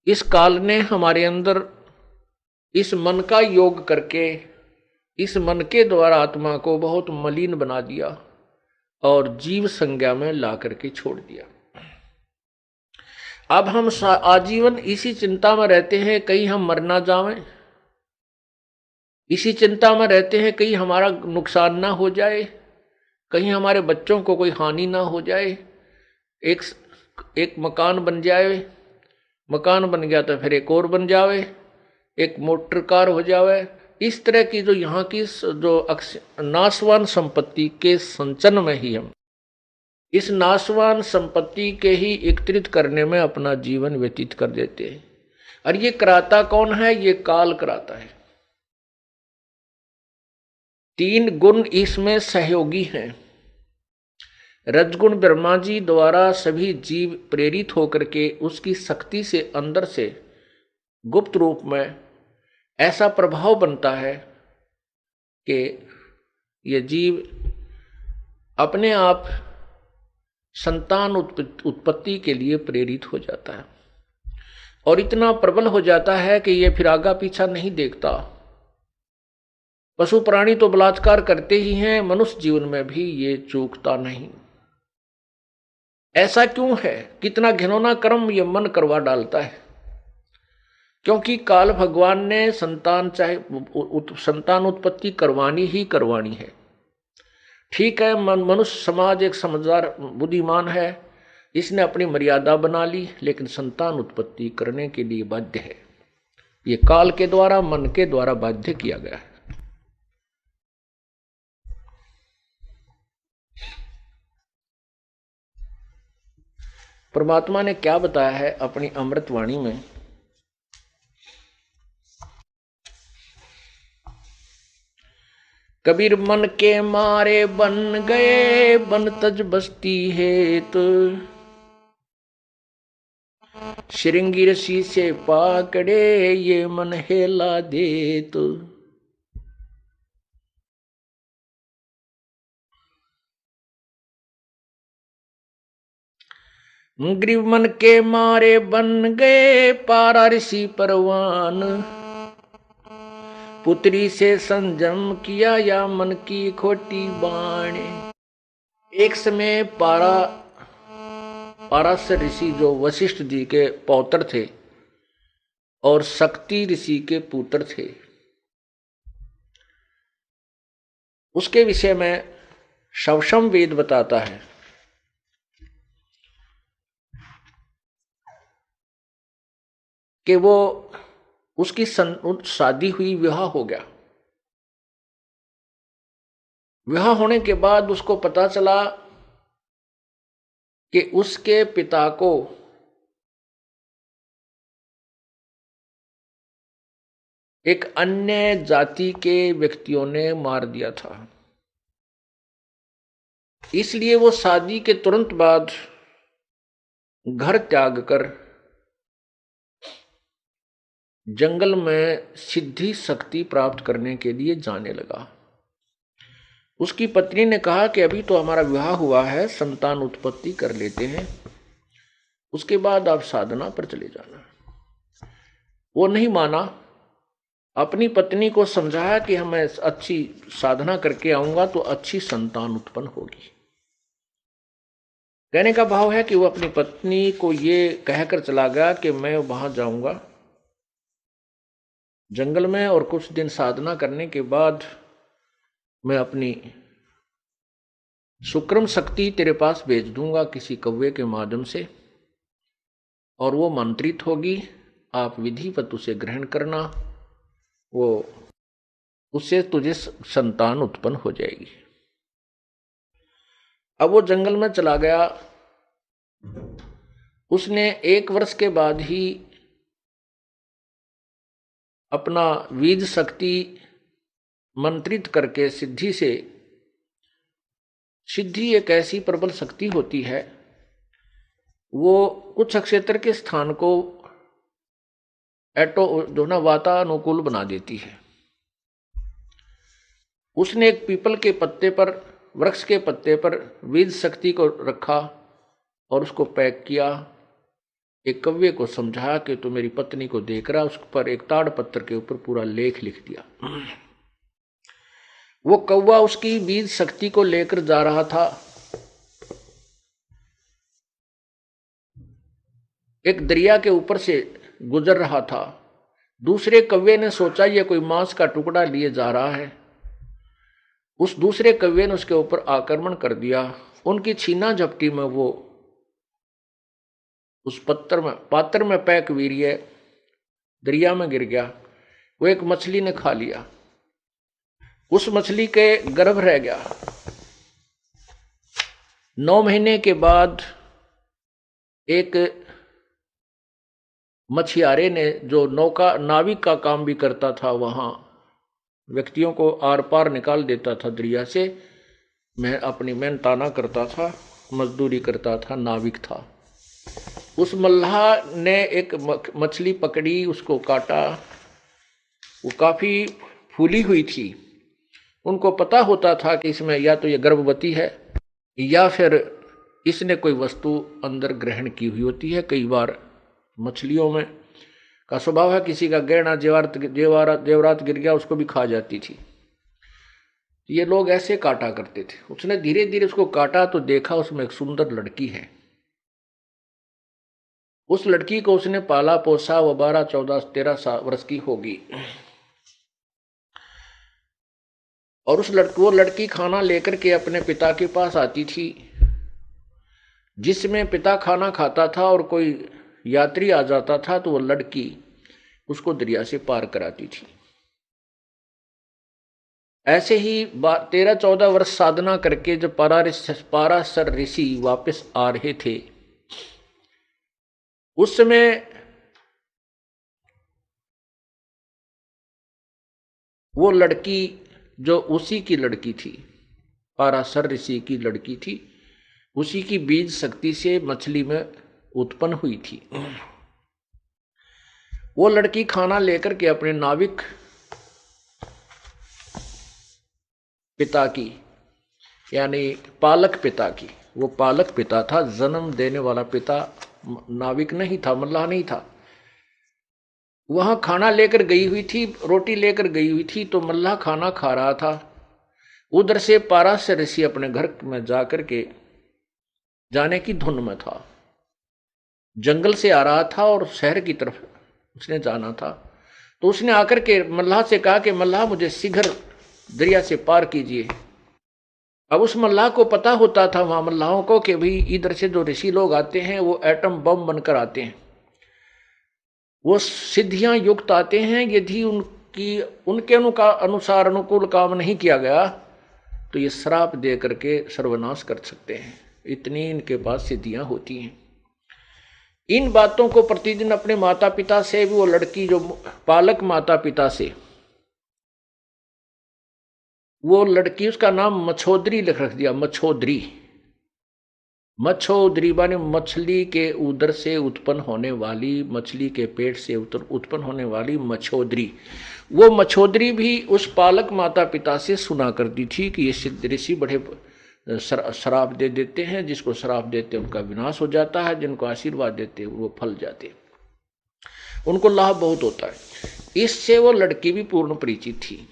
इस काल ने हमारे अंदर इस मन का योग करके इस मन के द्वारा आत्मा को बहुत मलिन बना दिया और जीव संज्ञा में ला करके छोड़ दिया। अब हम आजीवन इसी चिंता में रहते हैं कहीं हम मर ना जावें, इसी चिंता में रहते हैं कहीं हमारा नुकसान ना हो जाए, कहीं हमारे बच्चों को कोई हानि ना हो जाए। एक एक मकान बन जाए, मकान बन गया तो फिर एक और बन जावे, एक मोटर कार हो जावे। इस तरह की जो यहाँ की जो नाशवान संपत्ति के संचन में ही हम इस नाशवान संपत्ति के ही एकत्रित करने में अपना जीवन व्यतीत कर देते हैं। और ये कराता कौन है? ये काल कराता है। तीन गुण इसमें सहयोगी हैं। रजगुण ब्रह्मा जी द्वारा सभी जीव प्रेरित होकर के उसकी शक्ति से अंदर से गुप्त रूप में ऐसा प्रभाव बनता है कि ये जीव अपने आप संतान उत्पत्ति के लिए प्रेरित हो जाता है और इतना प्रबल हो जाता है कि ये फिर आगा पीछा नहीं देखता। पशु प्राणी तो बलात्कार करते ही हैं, मनुष्य जीवन में भी ये चूकता नहीं। ऐसा क्यों है? कितना घिनौना कर्म ये मन करवा डालता है। क्योंकि काल भगवान ने संतान संतान उत्पत्ति करवानी ही करवानी है। ठीक है, मनुष्य समाज एक समझदार बुद्धिमान है, इसने अपनी मर्यादा बना ली, लेकिन संतान उत्पत्ति करने के लिए बाध्य है। ये काल के द्वारा, मन के द्वारा बाध्य किया गया है। परमात्मा ने क्या बताया है अपनी अमृतवाणी में? कबीर मन के मारे बन गए बन तज बस्ती है तो श्रृंगी रसी से पाकड़े ये मन हेला दे तो। ग्रीव मन के मारे बन गए पारा ऋषि परवान, पुत्री से संजम किया या मन की खोटी बाणे। एक समय पारास ऋषि जो वशिष्ठ जी के पौत्र थे और शक्ति ऋषि के पुत्र थे, उसके विषय में शवशम वेद बताता है कि वो उसकी शादी हुई, विवाह हो गया। विवाह होने के बाद उसको पता चला कि उसके पिता को एक अन्य जाति के व्यक्तियों ने मार दिया था। इसलिए वो शादी के तुरंत बाद घर त्याग कर जंगल में सिद्धि शक्ति प्राप्त करने के लिए जाने लगा। उसकी पत्नी ने कहा कि अभी तो हमारा विवाह हुआ है, संतान उत्पत्ति कर लेते हैं, उसके बाद आप साधना पर चले जाना। वो नहीं माना। अपनी पत्नी को समझाया कि मैं अच्छी साधना करके आऊंगा तो अच्छी संतान उत्पन्न होगी। कहने का भाव है कि वो अपनी पत्नी को ये कहकर चला गया कि मैं वहां जाऊंगा जंगल में और कुछ दिन साधना करने के बाद मैं अपनी सुक्रम शक्ति तेरे पास भेज दूंगा किसी कौवे के माध्यम से, और वो मंत्रित होगी, आप विधिवत उसे ग्रहण करना, वो उससे तुझे संतान उत्पन्न हो जाएगी। अब वो जंगल में चला गया। उसने 1 वर्ष के बाद ही अपना बीज शक्ति मंत्रित करके सिद्धि एक ऐसी प्रबल शक्ति होती है, वो कुछ क्षेत्र के स्थान को जो ना वातानुकूल बना देती है। उसने एक पीपल के पत्ते पर, वृक्ष के पत्ते पर बीज शक्ति को रखा और उसको पैक किया। एक कव्वे को समझाया कि तो मेरी पत्नी को देख रहा, उस पर एक ताड़ पत्थर के ऊपर पूरा लेख लिख दिया। वो कौवा उसकी बीज शक्ति को लेकर जा रहा था। एक दरिया के ऊपर से गुजर रहा था। दूसरे कौवे ने सोचा ये कोई मांस का टुकड़ा लिए जा रहा है। उस दूसरे कौवे ने उसके ऊपर आक्रमण कर दिया। उनकी छीना झपटी में वो उस पात्र में पैक वीर्य दरिया में गिर गया। वो एक मछली ने खा लिया। उस मछली के गर्भ रह गया। 9 महीने के बाद एक मछियारे ने, जो नाविक का काम भी करता था, वहां व्यक्तियों को आर पार निकाल देता था दरिया से, मैं अपनी मेहनताना करता था, मजदूरी करता था, नाविक था। उस मल्लाह ने एक मछली पकड़ी, उसको काटा। वो काफी फूली हुई थी। उनको पता होता था कि इसमें या तो ये गर्भवती है या फिर इसने कोई वस्तु अंदर ग्रहण की हुई होती है। कई बार मछलियों में का स्वभाव है, किसी का गहना जेवरात गिर गया उसको भी खा जाती थी। ये लोग ऐसे काटा करते थे। उसने धीरे धीरे उसको काटा तो देखा उसमें एक सुंदर लड़की है। उस लड़की को उसने पाला पोसा। वो 12, 14, 13 वर्ष की होगी। और वो लड़की खाना लेकर के अपने पिता के पास आती थी। जिसमें पिता खाना खाता था और कोई यात्री आ जाता था तो वो लड़की उसको दरिया से पार कराती थी। ऐसे ही 13-14 वर्ष साधना करके जब पाराशर ऋषि वापस आ रहे थे, उस समय वो लड़की जो उसी की लड़की थी, पाराशर ऋषि की लड़की थी, उसी की बीज शक्ति से मछली में उत्पन्न हुई थी। वो लड़की खाना लेकर के अपने नाविक पिता की, यानी पालक पिता की, वो पालक पिता था, जन्म देने वाला पिता नाविक नहीं था, मल्लाह नहीं था। वहां खाना लेकर गई हुई थी, रोटी लेकर गई हुई थी, तो मल्लाह खाना खा रहा था। उधर से पाराशर ऋषि अपने घर में जाकर के जाने की धुन में था। जंगल से आ रहा था और शहर की तरफ उसने जाना था। तो उसने आकर के मल्लाह से कहा कि मल्लाह मुझे शीघ्र दरिया से पार कीजिए। अब उस मल्लाह को पता होता था वहां मल्लाहों को कि भाई इधर से जो ऋषि लोग आते हैं वो एटम बम बनकर आते हैं, वो सिद्धियां युक्त आते हैं। यदि उनके अनुसार अनुकूल काम नहीं किया गया तो ये श्राप दे करके सर्वनाश कर सकते हैं। इतनी इनके पास सिद्धियां होती हैं। इन बातों को प्रतिदिन अपने माता पिता से भी, वो लड़की जो पालक माता पिता से, वो लड़की, उसका नाम मछोदरी रख दिया। मछोदरी माने मछली के उदर से उत्पन्न होने वाली, मछली के पेट से उत्पन्न होने वाली मछोदरी। वो मछोदरी भी उस पालक माता पिता से सुना करती थी कि ये सिद्ध ऋषि बड़े श्राप दे देते हैं, जिसको श्राप देते उनका विनाश हो जाता है, जिनको आशीर्वाद देते वो फल जाते, उनको लाभ बहुत होता है। इससे वो लड़की भी पूर्ण परिचित थी।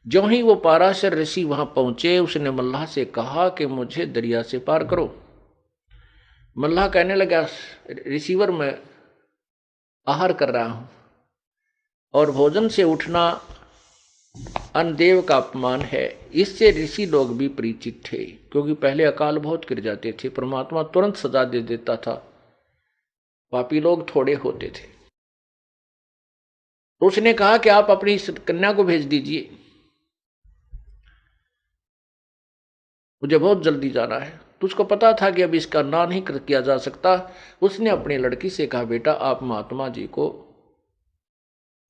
जो ही वो पाराशर ऋषि वहां पहुंचे, उसने मल्लाह से कहा कि मुझे दरिया से पार करो। मल्लाह कहने लगा, रिसीवर में आहार कर रहा हूं और भोजन से उठना अनदेव का अपमान है। इससे ऋषि लोग भी परिचित थे, क्योंकि पहले अकाल बहुत गिर जाते थे, परमात्मा तुरंत सजा दे देता था, पापी लोग थोड़े होते थे। तो उसने कहा कि आप अपनी कन्या को भेज दीजिए, मुझे बहुत जल्दी जाना है। तो उसको पता था कि अब इसका ना नहीं किया जा सकता। उसने अपनी लड़की से कहा, बेटा आप महात्मा जी को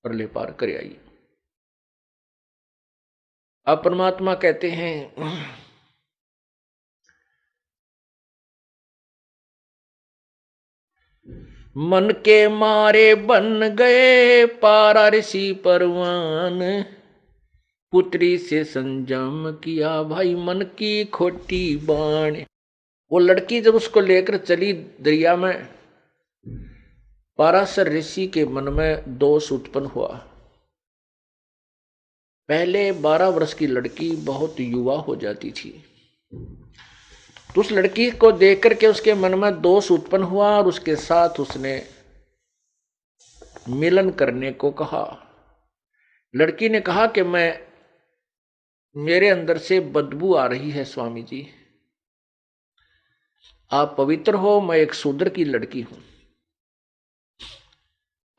परले पार कर आइए। अब परमात्मा कहते हैं, मन के मारे बन गए पारा ऋषि परवान, पुत्री से संजम किया भाई मन की खोटी बाण। वो लड़की जब उसको लेकर चली दरिया में, पाराशर ऋषि के मन में दोष उत्पन्न हुआ। पहले 12 वर्ष की लड़की बहुत युवा हो जाती थी, तो उस लड़की को देख करके उसके मन में दोष उत्पन्न हुआ और उसके साथ उसने मिलन करने को कहा। लड़की ने कहा कि मेरे अंदर से बदबू आ रही है स्वामी जी, आप पवित्र हो, मैं एक शूद्र की लड़की हूं,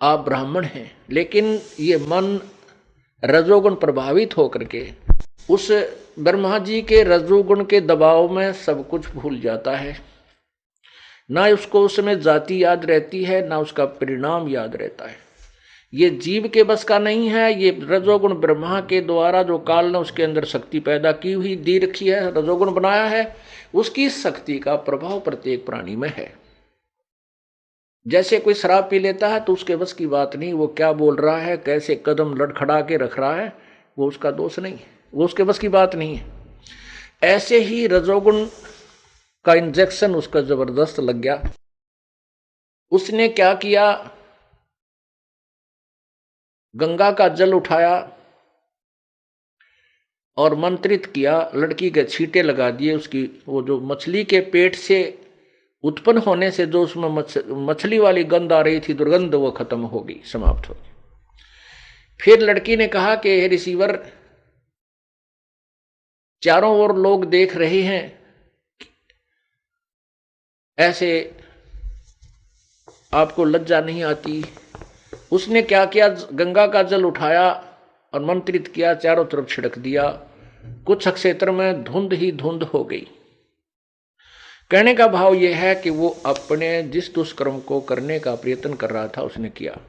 आप ब्राह्मण हैं। लेकिन ये मन रजोगुण प्रभावित होकर के उस ब्रह्मा जी के रजोगुण के दबाव में सब कुछ भूल जाता है। ना उसको उसमें जाति याद रहती है, ना उसका परिणाम याद रहता है। ये जीव के बस का नहीं है। ये रजोगुण ब्रह्मा के द्वारा जो काल ने उसके अंदर शक्ति पैदा की हुई दी रखी है, रजोगुण बनाया है, उसकी शक्ति का प्रभाव प्रत्येक प्राणी में है। जैसे कोई शराब पी लेता है तो उसके बस की बात नहीं, वो क्या बोल रहा है, कैसे कदम लड़खड़ा के रख रहा है, वो उसका दोष नहीं है, वो उसके बस की बात नहीं है। ऐसे ही रजोगुण का इंजेक्शन उसका जबरदस्त लग गया। उसने क्या किया, गंगा का जल उठाया और मंत्रित किया, लड़की के छींटे लगा दिए। उसकी वो जो मछली के पेट से उत्पन्न होने से जो उसमें मछली वाली गंध आ रही थी, दुर्गंध, वो खत्म हो गई, समाप्त हो गई। फिर लड़की ने कहा कि हे रिसीवर, चारों ओर लोग देख रहे हैं, ऐसे आपको लज्जा नहीं आती? उसने क्या किया, गंगा का जल उठाया और मंत्रित किया, चारों तरफ छिड़क दिया। कुछ क्षेत्र में धुंध ही धुंध हो गई। कहने का भाव यह है कि वो अपने जिस दुष्कर्म को करने का प्रयत्न कर रहा था उसने किया,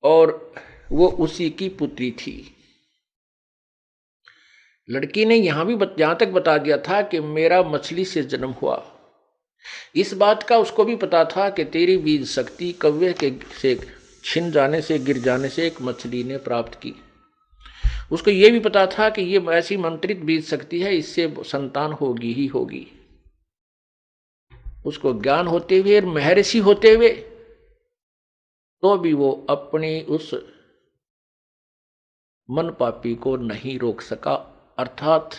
और वो उसी की पुत्री थी। लड़की ने यहां तक बता दिया था कि मेरा मछली से जन्म हुआ। इस बात का उसको भी पता था कि तेरी बीज शक्ति कव्वे के से छिन जाने से, गिर जाने से एक मछली ने प्राप्त की। उसको यह भी पता था कि ये ऐसी मंत्रित बीज शक्ति है, इससे संतान होगी ही होगी। उसको ज्ञान होते हुए, महर्षि होते हुए, तो भी वो अपनी उस मन पापी को नहीं रोक सका। अर्थात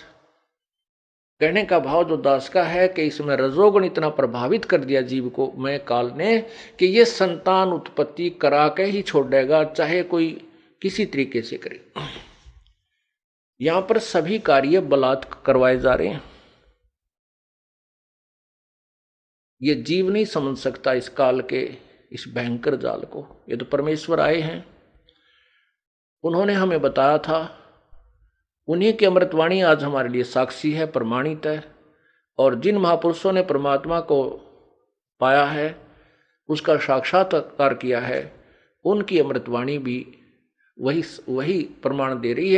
कहने का भाव जो दास का है कि इसमें रजोगुण इतना प्रभावित कर दिया जीव को, मैं काल ने, कि ये संतान उत्पत्ति करा के ही छोड़ेगा, चाहे कोई किसी तरीके से करे। यहां पर सभी कार्य बलात्कार करवाए जा रहे हैं। ये जीव नहीं समझ सकता इस काल के इस भयंकर जाल को। ये तो परमेश्वर आए हैं, उन्होंने हमें बताया था, उन्हीं की अमृतवाणी आज हमारे लिए साक्षी है, प्रमाणित है। और जिन महापुरुषों ने परमात्मा को पाया है, उसका साक्षात्कार किया है, उनकी अमृतवाणी भी वही प्रमाण दे रही है।